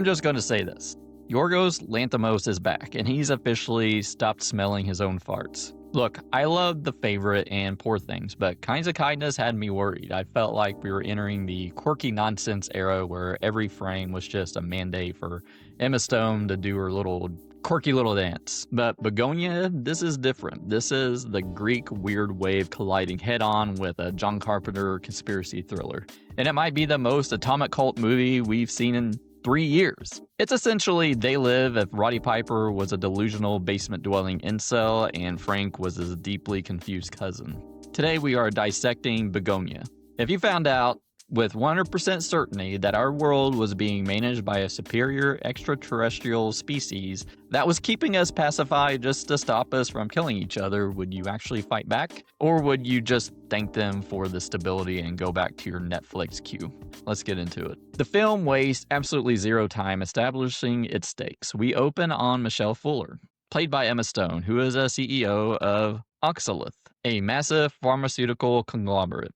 I'm just going to say this. Yorgos Lanthimos is back, and he's officially stopped smelling his own farts. Look, I love The Favorite and Poor Things, but Kinds of Kindness had me worried. I felt like we were entering the quirky nonsense era where every frame was just a mandate for Emma Stone to do her little quirky little dance. But Bugonia, this is different. This is the Greek weird wave colliding head-on with a John Carpenter conspiracy thriller. And it might be the most atomic cult movie we've seen in 3 years. It's essentially They Live if Roddy Piper was a delusional basement-dwelling incel and Frank was his deeply confused cousin. Today we are dissecting Bugonia. If you found out with 100% certainty that our world was being managed by a superior extraterrestrial species that was keeping us pacified just to stop us from killing each other, would you actually fight back? Or would you just thank them for the stability and go back to your Netflix queue? Let's get into it. The film wastes absolutely zero time establishing its stakes. We open on Michelle Fuller, played by Emma Stone, who is a CEO of Oxalith, a massive pharmaceutical conglomerate.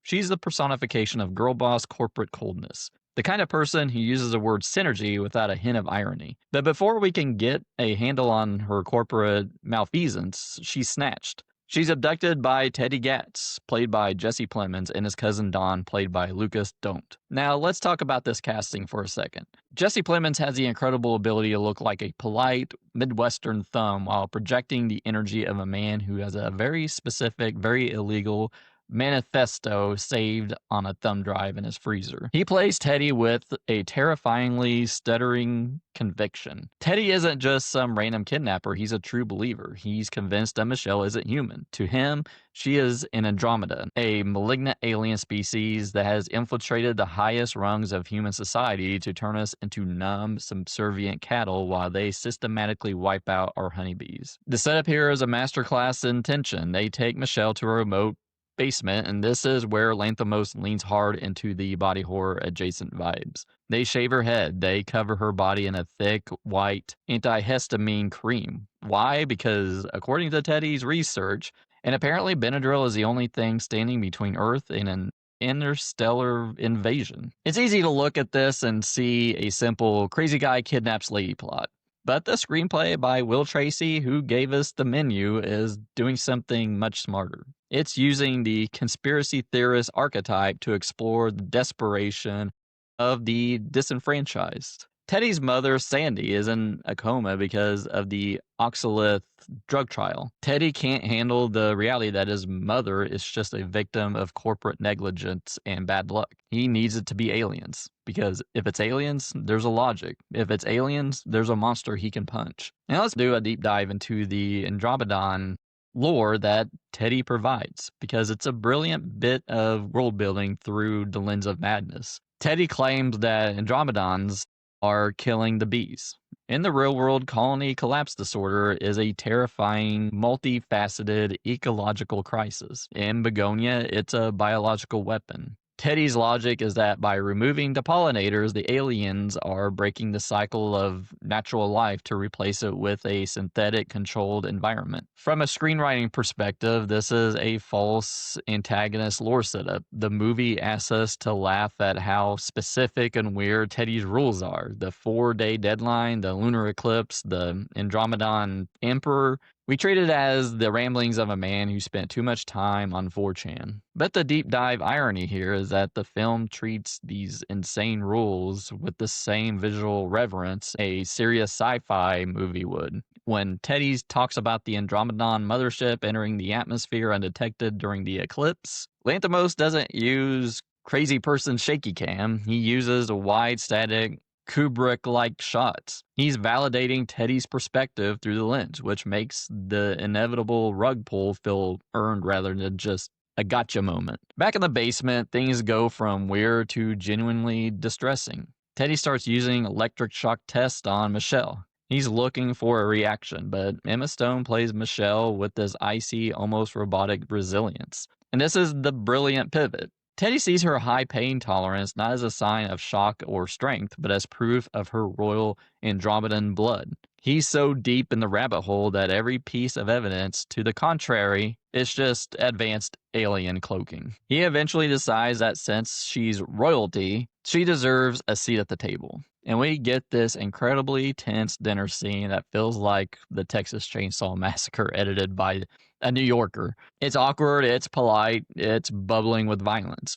She's the personification of girl boss corporate coldness, the kind of person who uses the word synergy without a hint of irony. But before we can get a handle on her corporate malfeasance, she's snatched. She's abducted by Teddy Gatz, played by Jesse Plemons, and his cousin Don, played by Lucas Don't. Now, let's talk about this casting for a second. Jesse Plemons has the incredible ability to look like a polite, Midwestern thumb while projecting the energy of a man who has a very specific, very illegal manifesto saved on a thumb drive in his freezer. He plays Teddy with a terrifyingly stuttering conviction. Teddy isn't just some random kidnapper, he's a true believer. He's convinced that Michelle isn't human. To him, she is an Andromedan, a malignant alien species that has infiltrated the highest rungs of human society to turn us into numb, subservient cattle while they systematically wipe out our honeybees. The setup here is a masterclass in tension. They take Michelle to a remote basement, and this is where Lanthimos leans hard into the body horror adjacent vibes. They shave her head, they cover her body in a thick, white, antihistamine cream. Why? Because according to Teddy's research, and apparently Benadryl is the only thing standing between Earth and an interstellar invasion. It's easy to look at this and see a simple crazy guy kidnaps lady plot. But the screenplay by Will Tracy, who gave us the menu, is doing something much smarter. It's using the conspiracy theorist archetype to explore the desperation of the disenfranchised. Teddy's mother, Sandy, is in a coma because of the Oxalith drug trial. Teddy can't handle the reality that his mother is just a victim of corporate negligence and bad luck. He needs it to be aliens, because if it's aliens, there's a logic. If it's aliens, there's a monster he can punch. Now let's do a deep dive into the Andromedan lore that Teddy provides, because it's a brilliant bit of world building through the lens of madness. Teddy claims that Andromedans are killing the bees. In the real world, colony collapse disorder is a terrifying, multifaceted ecological crisis. In Bugonia, it's a biological weapon. Teddy's logic is that by removing the pollinators, the aliens are breaking the cycle of natural life to replace it with a synthetic controlled environment. From a screenwriting perspective, this is a false antagonist lore setup. The movie asks us to laugh at how specific and weird Teddy's rules are. The 4-day deadline, the lunar eclipse, the Andromedan emperor. We treat it as the ramblings of a man who spent too much time on 4chan. But the deep dive irony here is that the film treats these insane rules with the same visual reverence a serious sci-fi movie would. When Teddy talks about the Andromedan mothership entering the atmosphere undetected during the eclipse, Lanthimos doesn't use crazy person shaky cam. He uses a wide static Kubrick-like shots. He's validating Teddy's perspective through the lens, which makes the inevitable rug pull feel earned rather than just a gotcha moment. Back in the basement, things go from weird to genuinely distressing. Teddy starts using electric shock tests on Michelle. He's looking for a reaction, but Emma Stone plays Michelle with this icy, almost robotic resilience. And this is the brilliant pivot. Teddy sees her high pain tolerance not as a sign of shock or strength, but as proof of her royal Andromedan blood. He's so deep in the rabbit hole that every piece of evidence to the contrary is just advanced alien cloaking. He eventually decides that since she's royalty, she deserves a seat at the table. And we get this incredibly tense dinner scene that feels like the Texas Chainsaw Massacre edited by a New Yorker. It's awkward, it's polite, it's bubbling with violence.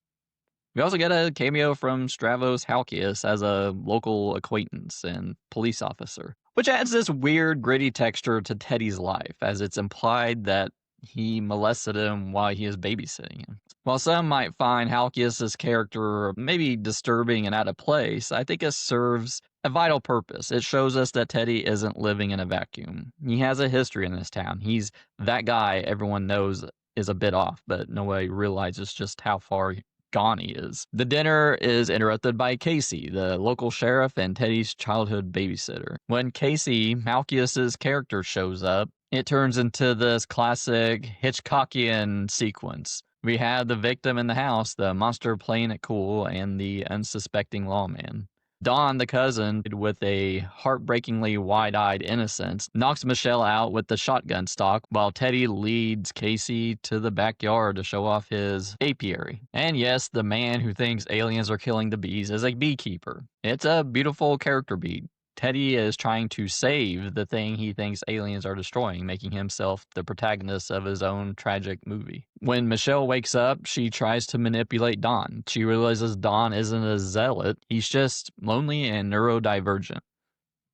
We also get a cameo from Stravos Halkias as a local acquaintance and police officer, which adds this weird, gritty texture to Teddy's life, as it's implied that he molested him while he is babysitting him. While some might find Halkias' character maybe disturbing and out of place, I think it serves a vital purpose. It shows us that Teddy isn't living in a vacuum. He has a history in this town. He's that guy everyone knows is a bit off, but nobody realizes just how far gone he is. The dinner is interrupted by Casey, the local sheriff and Teddy's childhood babysitter. When Casey, Malchius's character, shows up, it turns into this classic Hitchcockian sequence. We have the victim in the house, the monster playing it cool, and the unsuspecting lawman. Don, the cousin, with a heartbreakingly wide-eyed innocence, knocks Michelle out with the shotgun stock, while Teddy leads Casey to the backyard to show off his apiary. And yes, the man who thinks aliens are killing the bees is a beekeeper. It's a beautiful character beat. Teddy is trying to save the thing he thinks aliens are destroying, making himself the protagonist of his own tragic movie. When Michelle wakes up, she tries to manipulate Don. She realizes Don isn't a zealot, he's just lonely and neurodivergent,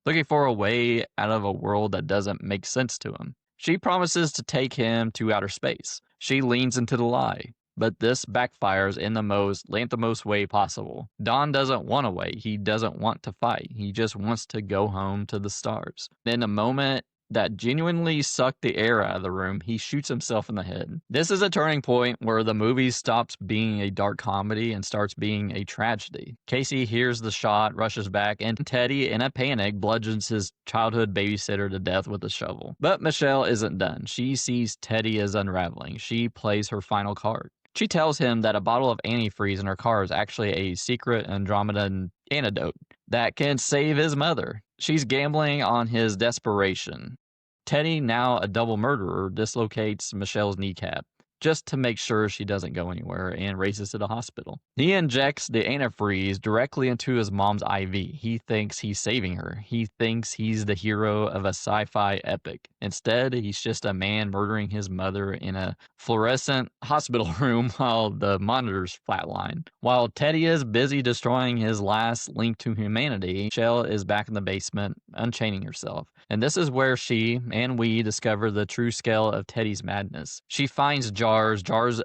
looking for a way out of a world that doesn't make sense to him. She promises to take him to outer space. She leans into the lie, but this backfires in the most Lanthimos way possible. Don doesn't want to wait. He doesn't want to fight. He just wants to go home to the stars. In a moment that genuinely sucked the air out of the room, he shoots himself in the head. This is a turning point where the movie stops being a dark comedy and starts being a tragedy. Casey hears the shot, rushes back, and Teddy, in a panic, bludgeons his childhood babysitter to death with a shovel. But Michelle isn't done. She sees Teddy as unraveling. She plays her final card. She tells him that a bottle of antifreeze in her car is actually a secret Andromedan antidote that can save his mother. She's gambling on his desperation. Teddy, now a double murderer, dislocates Michelle's kneecap just to make sure she doesn't go anywhere and races to the hospital. He injects the antifreeze directly into his mom's IV. He thinks he's saving her. He thinks he's the hero of a sci-fi epic. Instead, he's just a man murdering his mother in a fluorescent hospital room while the monitors flatline. While Teddy is busy destroying his last link to humanity, Michelle is back in the basement, unchaining herself. And this is where she and we discover the true scale of Teddy's madness. She finds jars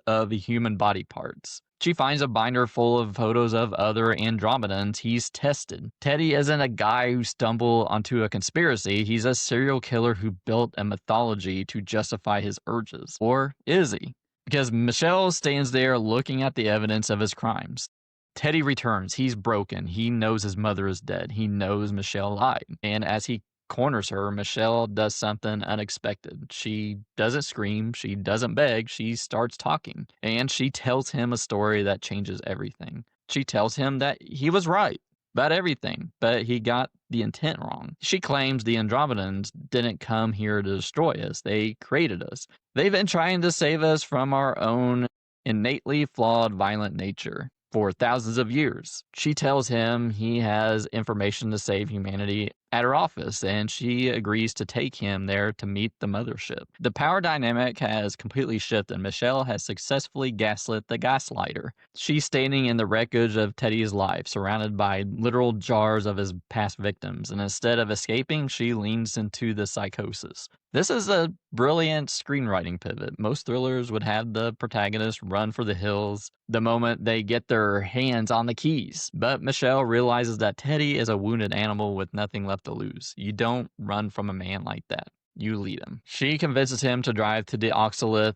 of human body parts. She finds a binder full of photos of other Andromedans he's tested. Teddy isn't a guy who stumbled onto a conspiracy. He's a serial killer who built a mythology to justify his urges. Or is he? Because Michelle stands there looking at the evidence of his crimes. Teddy returns. He's broken. He knows his mother is dead. He knows Michelle lied. And as he corners her, Michelle does something unexpected. She doesn't scream, she doesn't beg, she starts talking, and she tells him a story that changes everything. She tells him that he was right about everything, but he got the intent wrong. She claims the Andromedans didn't come here to destroy us, they created us. They've been trying to save us from our own innately flawed, violent nature for thousands of years. She tells him he has information to save humanity at her office, and she agrees to take him there to meet the mothership. The power dynamic has completely shifted. Michelle has successfully gaslit the gaslighter. She's standing in the wreckage of Teddy's life, surrounded by literal jars of his past victims, and instead of escaping, she leans into the psychosis. This is a brilliant screenwriting pivot. Most thrillers would have the protagonist run for the hills the moment they get their hands on the keys. But Michelle realizes that Teddy is a wounded animal with nothing left to lose. You don't run from a man like that. You lead him. She convinces him to drive to the Oxalith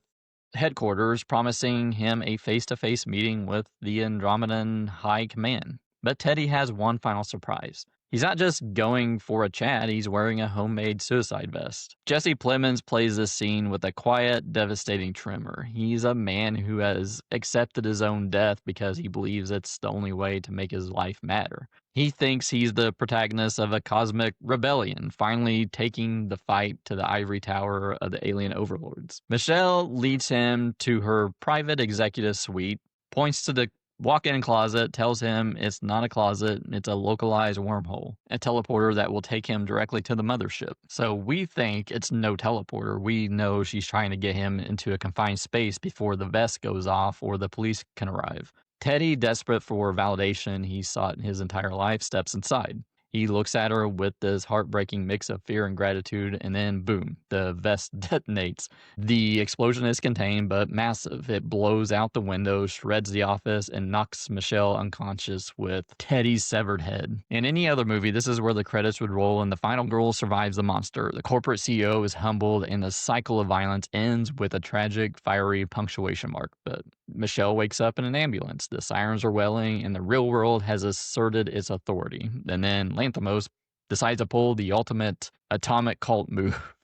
headquarters, promising him a face-to-face meeting with the Andromedan High Command. But Teddy has one final surprise. He's not just going for a chat, he's wearing a homemade suicide vest. Jesse Plemons plays this scene with a quiet, devastating tremor. He's a man who has accepted his own death because he believes it's the only way to make his life matter. He thinks he's the protagonist of a cosmic rebellion, finally taking the fight to the ivory tower of the alien overlords. Michelle leads him to her private executive suite, points to the walk-in closet, tells him it's not a closet, it's a localized wormhole, a teleporter that will take him directly to the mothership. So we think it's no teleporter. We know she's trying to get him into a confined space before the vest goes off or the police can arrive. Teddy, desperate for validation he sought his entire life, steps inside. He looks at her with this heartbreaking mix of fear and gratitude, and then boom, the vest detonates. The explosion is contained but massive. It blows out the window, shreds the office, and knocks Michelle unconscious with Teddy's severed head. In any other movie, this is where the credits would roll and the final girl survives the monster. The corporate CEO is humbled, and the cycle of violence ends with a tragic, fiery punctuation mark. But Michelle wakes up in an ambulance. The sirens are wailing, and the real world has asserted its authority. And then Lanthimos decides to pull the ultimate atomic cult move.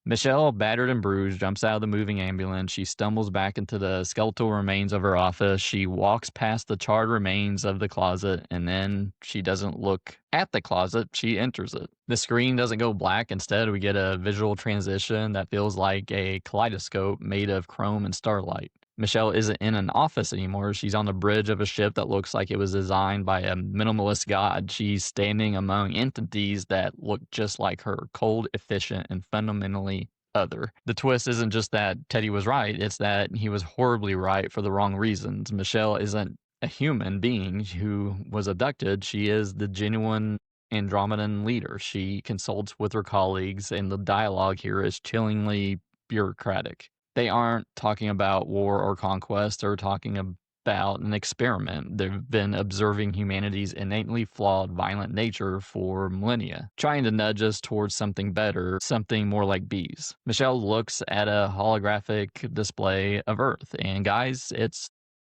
Michelle, battered and bruised, jumps out of the moving ambulance. She stumbles back into the skeletal remains of her office. She walks past the charred remains of the closet, and then she doesn't look at the closet. She enters it. The screen doesn't go black. Instead, we get a visual transition that feels like a kaleidoscope made of chrome and starlight. Michelle isn't in an office anymore. She's on the bridge of a ship that looks like it was designed by a minimalist god. She's standing among entities that look just like her, cold, efficient, and fundamentally other. The twist isn't just that Teddy was right, it's that he was horribly right for the wrong reasons. Michelle isn't a human being who was abducted. She is the genuine Andromedan leader. She consults with her colleagues, and the dialogue here is chillingly bureaucratic. They aren't talking about war or conquest. They're talking about an experiment. They've been observing humanity's innately flawed, violent nature for millennia, trying to nudge us towards something better, something more like bees. Michelle looks at a holographic display of Earth, and guys, it's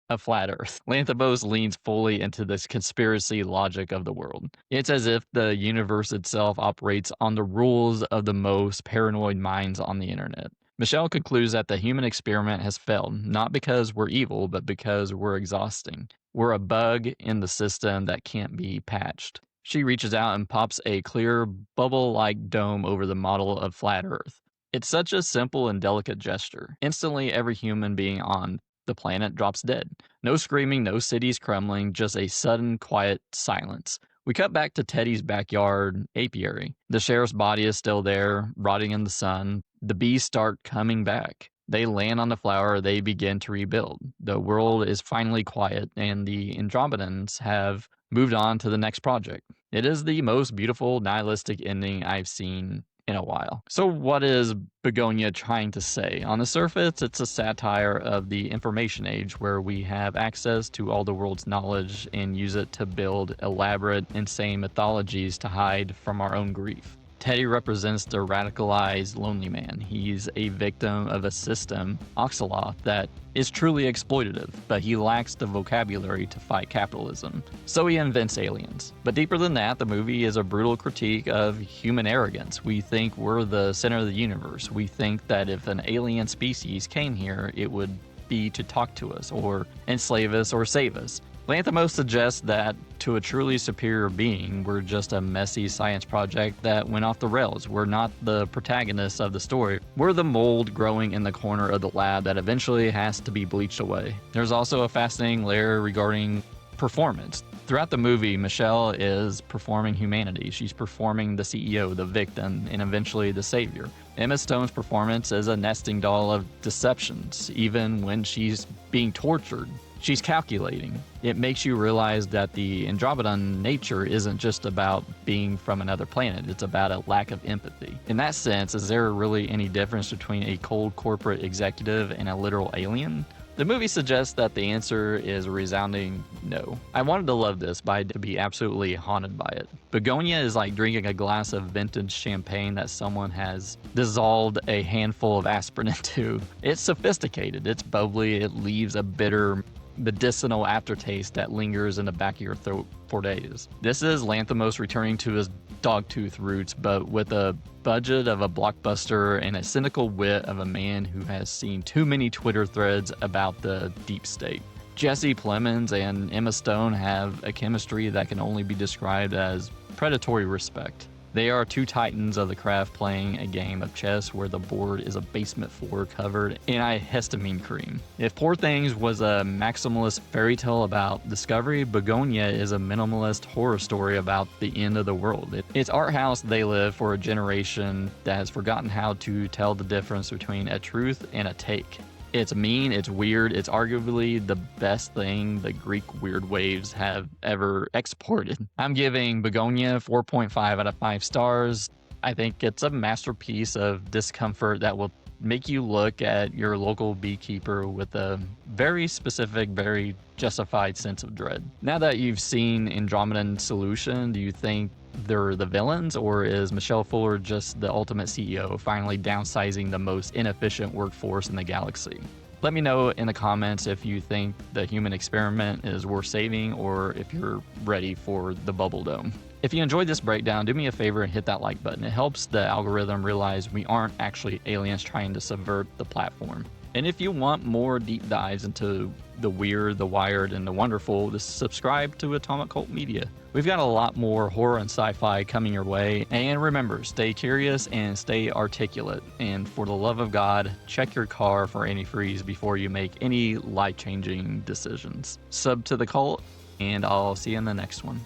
a flat Earth. Lanthimos leans fully into this conspiracy logic of the world. It's as if the universe itself operates on the rules of the most paranoid minds on the internet. Michelle concludes that the human experiment has failed, not because we're evil, but because we're exhausting. We're a bug in the system that can't be patched. She reaches out and pops a clear, bubble-like dome over the model of flat Earth. It's such a simple and delicate gesture. Instantly, every human being on the planet drops dead. No screaming, no cities crumbling, just a sudden, quiet silence. We cut back to Teddy's backyard apiary. The sheriff's body is still there, rotting in the sun. The bees start coming back. They land on the flower, they begin to rebuild. The world is finally quiet, and the Andromedans have moved on to the next project. It is the most beautiful nihilistic ending I've seen in a while. So what is Bugonia trying to say? On the surface, it's a satire of the information age where we have access to all the world's knowledge and use it to build elaborate, insane mythologies to hide from our own grief. Teddy represents the radicalized lonely man. He's a victim of a system, Oxaloth, that is truly exploitative, but he lacks the vocabulary to fight capitalism. So he invents aliens. But deeper than that, the movie is a brutal critique of human arrogance. We think we're the center of the universe. We think that if an alien species came here, it would be to talk to us, or enslave us, or save us. Lanthimos suggests that to a truly superior being, we're just a messy science project that went off the rails. We're not the protagonists of the story. We're the mold growing in the corner of the lab that eventually has to be bleached away. There's also a fascinating layer regarding performance. Throughout the movie, Michelle is performing humanity. She's performing the CEO, the victim, and eventually the savior. Emma Stone's performance is a nesting doll of deceptions, even when she's being tortured. She's calculating. It makes you realize that the Andromedan nature isn't just about being from another planet, it's about a lack of empathy. In that sense, is there really any difference between a cold corporate executive and a literal alien? The movie suggests that the answer is a resounding no. I wanted to love this, but I had to be absolutely haunted by it. Bugonia is like drinking a glass of vintage champagne that someone has dissolved a handful of aspirin into. It's sophisticated, it's bubbly, it leaves a bitter, medicinal aftertaste that lingers in the back of your throat for days. This is Lanthimos returning to his dogtooth roots, but with a budget of a blockbuster and a cynical wit of a man who has seen too many Twitter threads about the deep state. Jesse Plemons and Emma Stone have a chemistry that can only be described as predatory respect. They are two titans of the craft playing a game of chess where the board is a basement floor covered in histamine cream. If Poor Things was a maximalist fairy tale about discovery, Bugonia is a minimalist horror story about the end of the world. It's art house they live for a generation that has forgotten how to tell the difference between a truth and a take. It's mean, it's weird, it's arguably the best thing the Greek weird waves have ever exported. I'm giving Bugonia 4.5 out of 5 stars. I think it's a masterpiece of discomfort that will make you look at your local beekeeper with a very specific, very justified sense of dread. Now that you've seen Andromedan Solution, do you think they're the villains, or is Michelle Fuller just the ultimate CEO, finally downsizing the most inefficient workforce in the galaxy? Let me know in the comments if you think the human experiment is worth saving, or if you're ready for the bubble dome. If you enjoyed this breakdown, do me a favor and hit that like button. It helps the algorithm realize we aren't actually aliens trying to subvert the platform. And if you want more deep dives into the weird, the wired, and the wonderful, just subscribe to Atomic Cult Media. We've got a lot more horror and sci-fi coming your way. And remember, stay curious and stay articulate. And for the love of God, check your car for antifreeze before you make any life-changing decisions. Sub to the cult, and I'll see you in the next one.